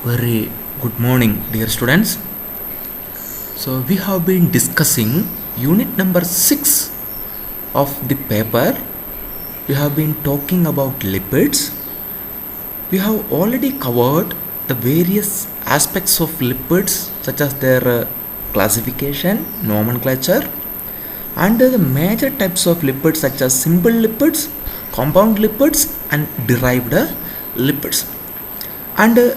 Very good morning, dear students. So we have been discussing unit number 6 of the paper. We have been talking about lipids. We have already covered the various aspects of lipids, such as their classification, nomenclature, and the major types of lipids such as simple lipids, compound lipids, and derived lipids. And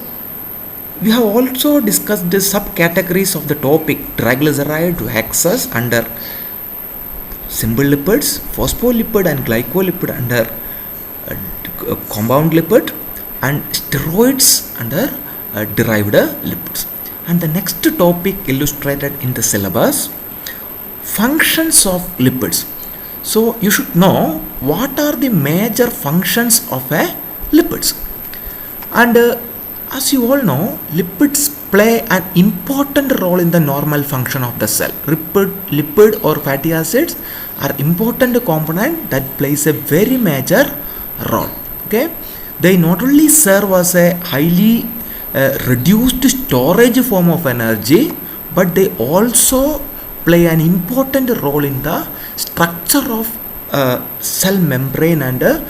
we have also discussed the subcategories of the topic triglyceride to excess under simple lipids, phospholipid and glycolipid under compound lipid, and steroids under derived lipids. And the next topic illustrated in the syllabus, functions of lipids. So you should know what are the major functions of a lipids. And as you all know, lipids play an important role in the normal function of the cell. Lipid or fatty acids are important component that plays a very major role. Okay, they not only serve as a highly reduced storage form of energy, but they also play an important role in the structure of cell membrane and the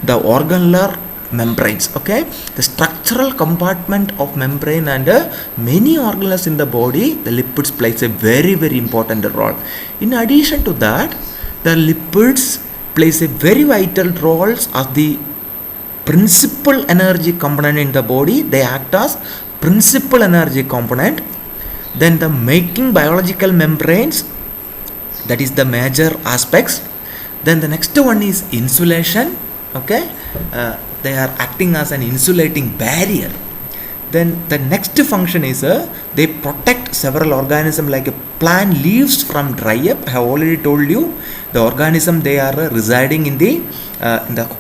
organelle membranes. Okay, the structural compartment of membrane and many organelles in the body, the lipids plays a very important role. In addition to that, the lipids plays a very vital role as the principal energy component in the body. They act as principal energy component. Then the making biological membranes, that is the major aspects. Then the next one is insulation. Okay, they are acting as an insulating barrier. Then the next function is they protect several organisms, like a plant leaves from dry up. I have already told you the organism they are residing in the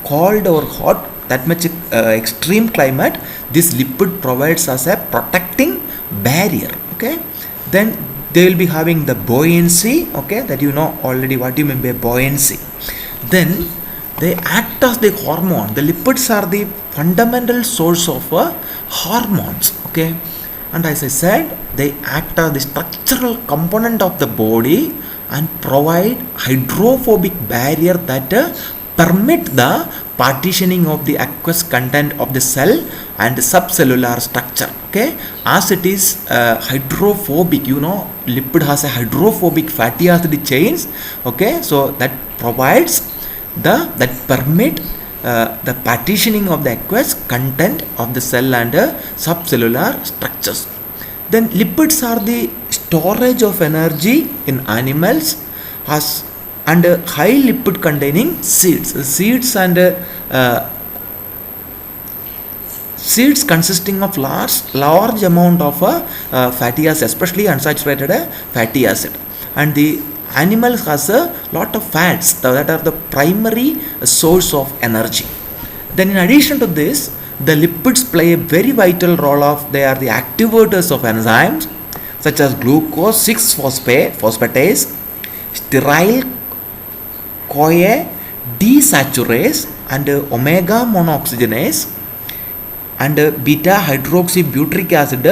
cold or hot, that much extreme climate. This lipid provides us a protecting barrier. Okay, then they will be having the buoyancy. Okay, that you know already what you mean by buoyancy. Then they act as the hormone. The lipids are the fundamental source of hormones. Okay, and as I said, they act as the structural component of the body and provide hydrophobic barrier that permit the partitioning of the aqueous content of the cell and subcellular structure. Okay, as it is hydrophobic, you know, lipid has a hydrophobic fatty acid chains. Okay, so that provides that permit the partitioning of the aqueous content of the cell and subcellular structures. Then lipids are the storage of energy in animals and high lipid containing seeds. Seeds and seeds consisting of large amount of fatty acid, especially unsaturated fatty acid, and the animals has a lot of fats that are the primary source of energy. Then in addition to this, the lipids play a very vital role of, they are the activators of enzymes such as glucose 6-phosphatase, steryl CoA desaturase, and omega monooxygenase, and beta hydroxybutyric acid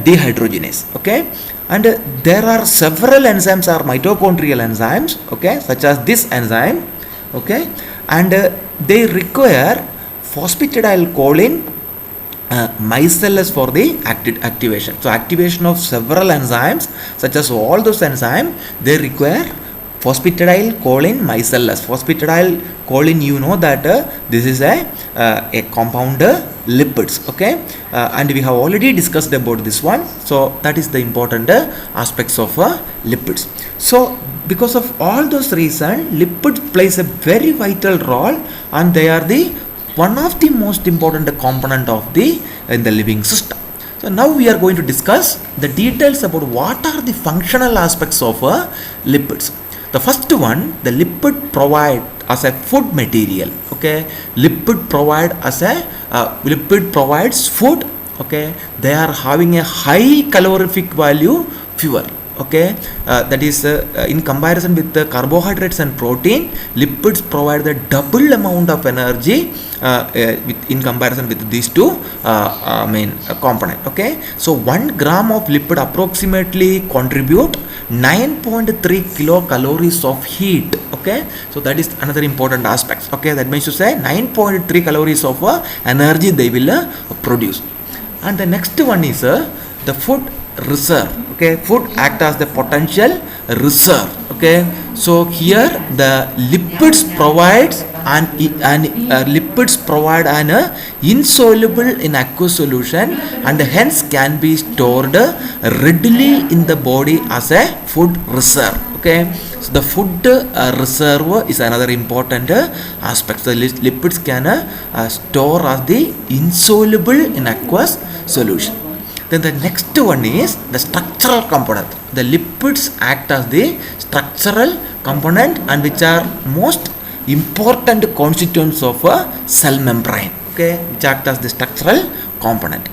dehydrogenase. Okay, and there are several enzymes are mitochondrial enzymes. Okay, such as this enzyme. Okay, and they require phosphatidylcholine micellus for the activation. So activation of several enzymes, such as all those enzymes, they require phosphatidylcholine micellus. Phosphatidylcholine, you know that this is a compound lipids. Okay, and we have already discussed about this one. So that is the important aspects of lipids. So because of all those reasons, lipid plays a very vital role, and they are the one of the most important component of in the living system. So now we are going to discuss the details about what are the functional aspects of lipids. The first one, the lipid provide as a food material. Okay, lipid provides food. Okay, they are having a high calorific value fuel. Okay, that is in comparison with the carbohydrates and protein, lipids provide the double amount of energy in comparison with these two main component. Okay, so 1 gram of lipid approximately contribute 9.3 kilocalories of heat. Okay, so that is another important aspect. Okay, that means to say 9.3 calories of energy they will produce. And the next one is the food reserve. Okay, food act as the potential reserve. Okay, so here the lipids provides lipids provide an insoluble in aqueous solution and hence can be stored readily in the body as a food reserve. Okay, so the food reserve is another important aspect. The lipids can store as the insoluble in aqueous solution. Then the next one is the structural component. The lipids act as the structural component and which are most important constituents of a cell membrane. Okay, which act as the structural component.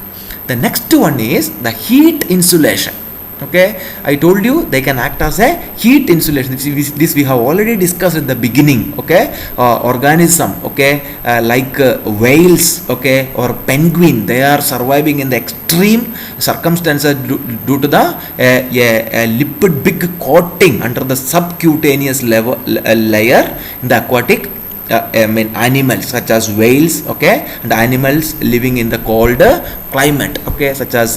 The next one is the heat insulation. Okay, I told you they can act as a heat insulation. This we have already discussed at the beginning. Okay, organism. Okay, like whales. Okay, or penguin. They are surviving in the extreme circumstances due to the lipid big coating under the subcutaneous layer in the aquatic animals such as whales, okay, and animals living in the cold climate, okay, such as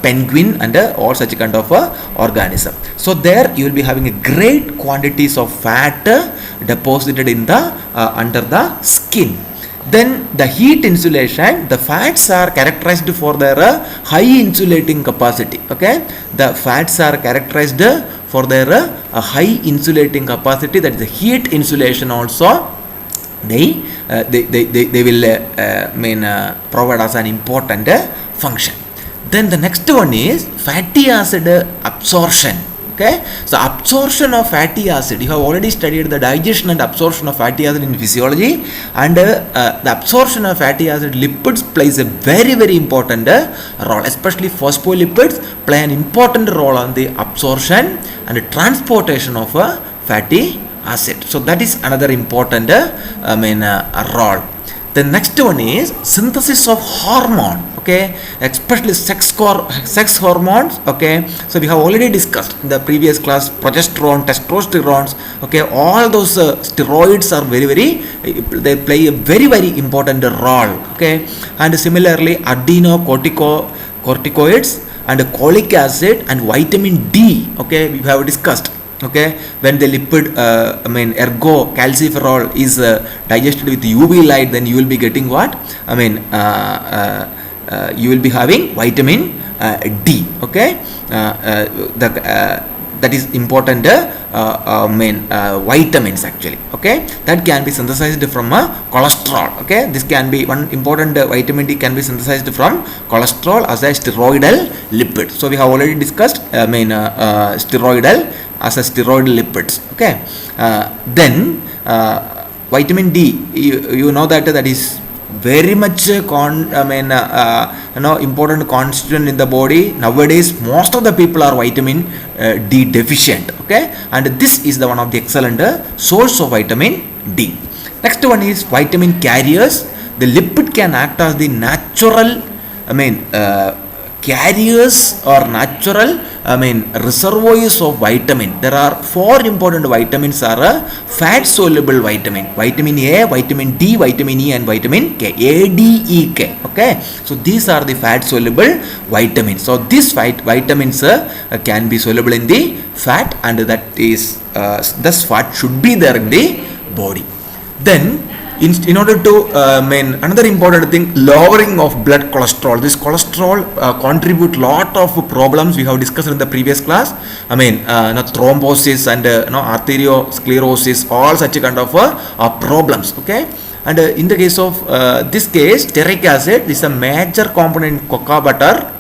penguin and all such kind of organism. So there you will be having a great quantities of fat deposited in the under the skin. Then the heat insulation, the fats are characterized for their high insulating capacity. Okay, the fats are characterized for their high insulating capacity. That is the heat insulation also. They will provide as an important function. Then the next one is fatty acid absorption. Okay, so absorption of fatty acid, you have already studied the digestion and absorption of fatty acid in physiology, and the absorption of fatty acid lipids plays a very important role, especially phospholipids play an important role on the absorption and transportation of fatty acid. So that is another important role. The next one is synthesis of hormone. Okay, especially sex hormones. Okay, so we have already discussed in the previous class progesterone, testosterone. Okay, all those steroids are they play a very important role. Okay, and similarly adrenocorticoids and cholic acid and vitamin D. Okay, we have discussed. Okay, when the lipid ergo calciferol is digested with UV light, then you will be getting what? You will be having vitamin D. Okay, that is important vitamins actually. Okay, that can be synthesized from cholesterol. Okay, this can be one important vitamin D can be synthesized from cholesterol as a steroidal lipid. So we have already discussed steroidal as a steroid lipids. Okay, then vitamin D, you know that is very much important constituent in the body. Nowadays most of the people are vitamin D deficient. Okay, and this is the one of the excellent source of vitamin D. Next one is vitamin carriers. The lipid can act as the natural carriers or natural reservoirs of vitamin. There are 4 important vitamins are fat soluble vitamin: vitamin A, vitamin D, vitamin E and vitamin K. A, D, E, K. Okay, so these are the fat soluble vitamins. So these vitamins can be soluble in the fat, and that is thus fat should be there in the body. Then in order to another important thing, lowering of blood cholesterol. This cholesterol contribute lot of problems we have discussed in the previous class. Thrombosis and arteriosclerosis, all such kind of problems. Okay, and in the case of this case, stearic acid is a major component in cocoa butter,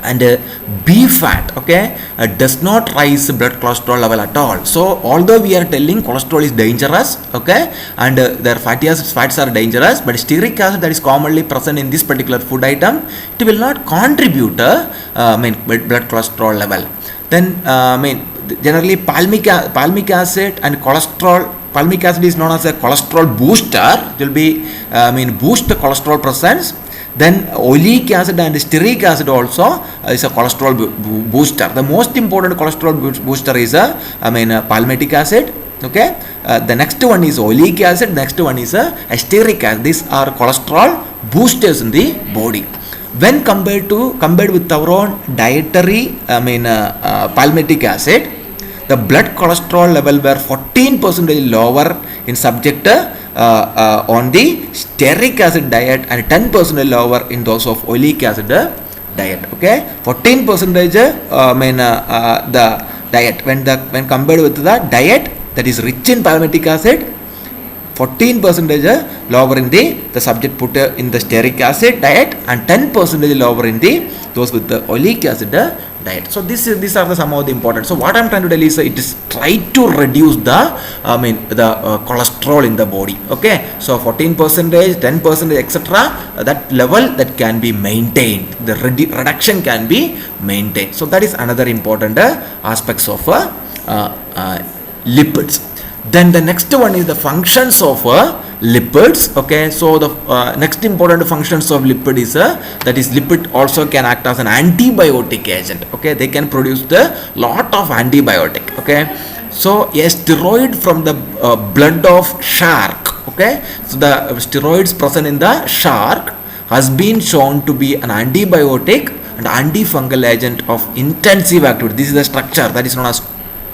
and beef fat, okay, does not rise blood cholesterol level at all. So although we are telling cholesterol is dangerous, okay, and their fatty acids, fats are dangerous, but stearic acid that is commonly present in this particular food item, it will not contribute blood cholesterol level. Then generally palmic acid and cholesterol. Palmic acid is known as a cholesterol booster. It will be boost the cholesterol presence. Then oleic acid and stearic acid also is a cholesterol booster. The most important cholesterol booster is palmitic acid. Okay, the next one is oleic acid. Next one is stearic acid. These are cholesterol boosters in the body. When compared with our own dietary, palmitic acid, the blood cholesterol level were 14% lower in subject on the stearic acid diet and 10% lower in those of oleic acid diet. Okay, 14% the diet when compared with the diet that is rich in palmitic acid, 14% lower in the subject put in the stearic acid diet and 10% lower in those with the oleic acid diet. So these are the some of the important. So what I am trying to tell is it is try to reduce the cholesterol in the body. Okay, so 14%, 10%, etc. That level that can be maintained. The reduction can be maintained. So that is another important aspects of lipids. Then the next one is the functions of lipids. Okay, so the next important functions of lipid is that is lipid also can act as an antibiotic agent. Okay, they can produce the lot of antibiotic. Okay, so a steroid from the blood of shark. Okay, so the steroids present in the shark has been shown to be an antibiotic and antifungal agent of intensive activity. This is the structure that is known as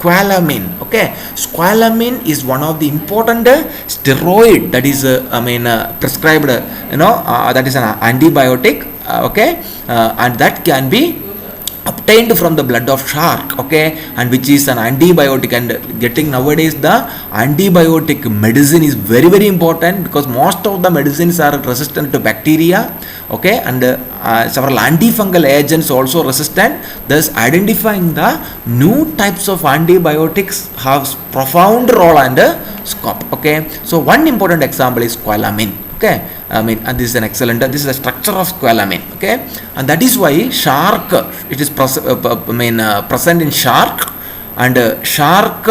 squalane. Okay, squalane is one of the important steroid that is prescribed, that is an antibiotic. Okay, and that can be obtained from the blood of shark. Okay, and which is an antibiotic, and getting nowadays the antibiotic medicine is very, very important because most of the medicines are resistant to bacteria. Okay, and several antifungal agents also resistant. Thus identifying the new types of antibiotics has profound role and scope. Okay, so one important example is squalane. Okay, and this is an excellent, this is the structure of squalane. Okay, and that is why shark, it is present in shark, and shark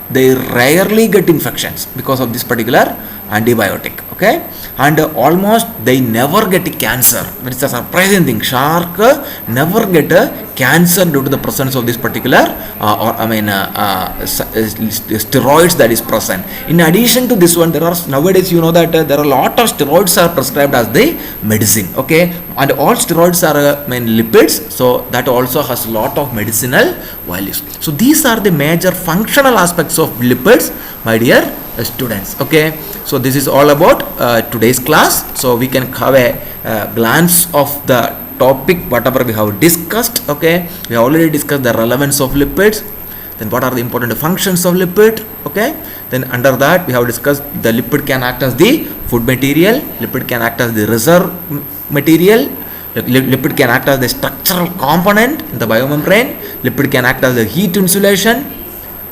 they rarely get infections because of this particular antibiotic. Okay, and almost they never get cancer. That is a surprising thing. Shark never get cancer due to the presence of this particular steroids that is present. In addition to this one, there are nowadays that there are a lot of steroids are prescribed as the medicine. Okay, and all steroids are lipids, so that also has a lot of medicinal values. So these are the major functional aspects of lipids, my dear students. Okay, so this is all about today's class. So we can have a glance of the topic whatever we have discussed. Okay, we have already discussed the relevance of lipids, then what are the important functions of lipid. Okay, then under that we have discussed the lipid can act as the food material, lipid can act as the reserve material, lipid can act as the structural component in the biomembrane, lipid can act as the heat insulation.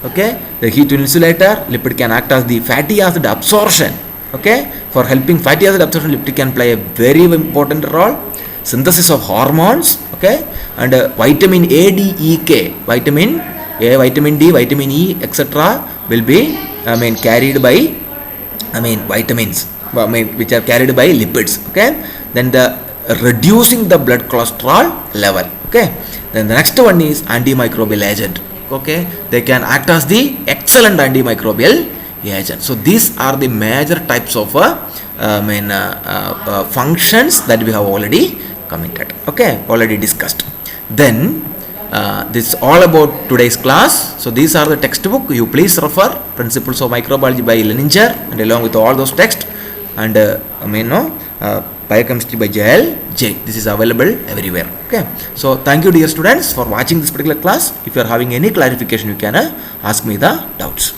Okay, the heat insulator, lipid can act as the fatty acid absorption. Okay, for helping fatty acid absorption, lipid can play a very important role. Synthesis of hormones. Okay, and vitamin A, D, E, K, vitamin A, vitamin D, vitamin E, etc. will be carried by vitamins which are carried by lipids. Okay, then the reducing the blood cholesterol level. Okay, then the next one is antimicrobial agent. Okay, they can act as the excellent antimicrobial agent. So these are the major types of functions that we have already committed. Okay, already discussed. Then this is all about today's class. So these are the textbook. You please refer Principles of Microbiology by Leninger, and along with all those texts, and Biochemistry by JL Jain. This is available everywhere. Okay, so thank you dear students for watching this particular class. If you are having any clarification, you can ask me the doubts.